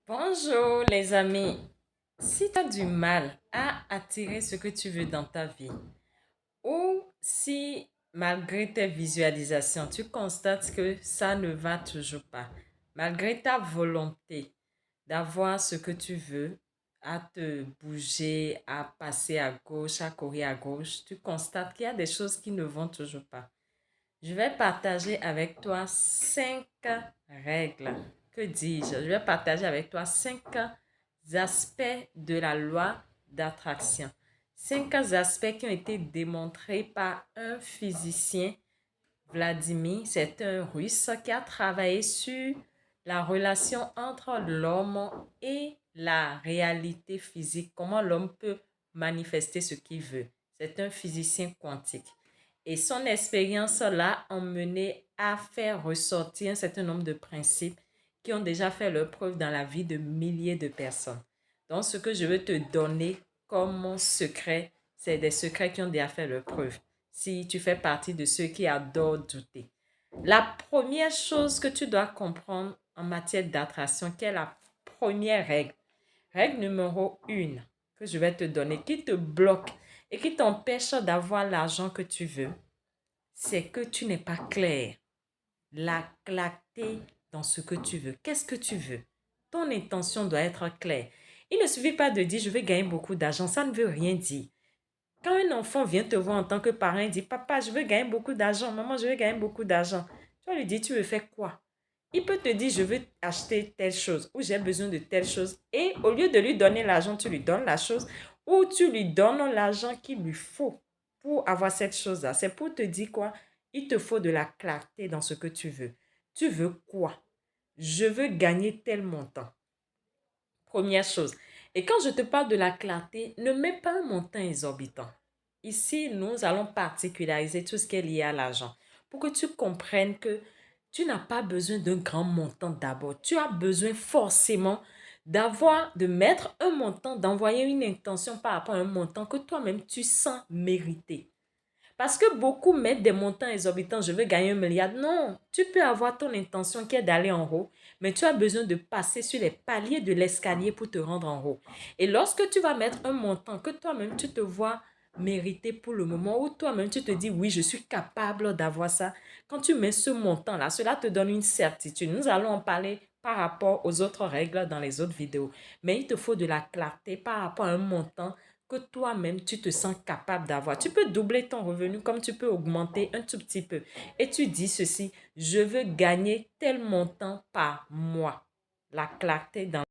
Bonjour les amis. Si tu as du mal à attirer ce que tu veux dans ta vie, ou si malgré tes visualisations, tu constates que ça ne va toujours pas, malgré ta volonté d'avoir ce que tu veux, à te bouger, à passer à gauche, à courir à gauche, tu constates qu'il y a des choses qui ne vont toujours pas. Je vais partager avec toi 5 règles. Que dis-je? Je vais partager avec toi 5 aspects de la loi d'attraction. 5 aspects qui ont été démontrés par un physicien, Vladimir. C'est un russe qui a travaillé sur la relation entre l'homme et la réalité physique. Comment l'homme peut manifester ce qu'il veut. C'est un physicien quantique. Et son expérience-là a mené à faire ressortir un certain nombre de principes qui ont déjà fait leur preuve dans la vie de milliers de personnes. Donc, ce que je veux te donner comme secret, c'est des secrets qui ont déjà fait leur preuve. Si tu fais partie de ceux qui adorent douter. La première chose que tu dois comprendre en matière d'attraction, quelle est la première règle? Règle numéro 1 que je vais te donner, qui te bloque et qui t'empêche d'avoir l'argent que tu veux, c'est que tu n'es pas clair. La clarté dans ce que tu veux. Qu'est-ce que tu veux? Ton intention doit être claire. Il ne suffit pas de dire je vais gagner beaucoup d'argent. Ça ne veut rien dire. Quand un enfant vient te voir en tant que parent et dit papa, je veux gagner beaucoup d'argent, maman, je veux gagner beaucoup d'argent, tu vas lui dire tu veux faire quoi? Il peut te dire je veux acheter telle chose ou j'ai besoin de telle chose et au lieu de lui donner l'argent, tu lui donnes la chose ou tu lui donnes l'argent qu'il lui faut pour avoir cette chose-là. C'est pour te dire quoi? Il te faut de la clarté dans ce que tu veux. Tu veux quoi? Je veux gagner tel montant. Première chose. Et quand je te parle de la clarté, ne mets pas un montant exorbitant. Ici, nous allons particulariser tout ce qui est lié à l'argent pour que tu comprennes que tu n'as pas besoin d'un grand montant d'abord. Tu as besoin forcément de mettre un montant, d'envoyer une intention par rapport à un montant que toi-même tu sens mériter. Parce que beaucoup mettent des montants exorbitants, je veux gagner 1 milliard. Non, tu peux avoir ton intention qui est d'aller en haut, mais tu as besoin de passer sur les paliers de l'escalier pour te rendre en haut. Et lorsque tu vas mettre un montant que toi-même tu te vois mériter pour le moment, où toi-même tu te dis oui, je suis capable d'avoir ça, quand tu mets ce montant-là, cela te donne une certitude. Nous allons en parler par rapport aux autres règles dans les autres vidéos. Mais il te faut de la clarté par rapport à un montant que toi-même, tu te sens capable d'avoir. Tu peux doubler ton revenu comme tu peux augmenter un tout petit peu. Et tu dis ceci, je veux gagner tel montant par mois. La clarté dans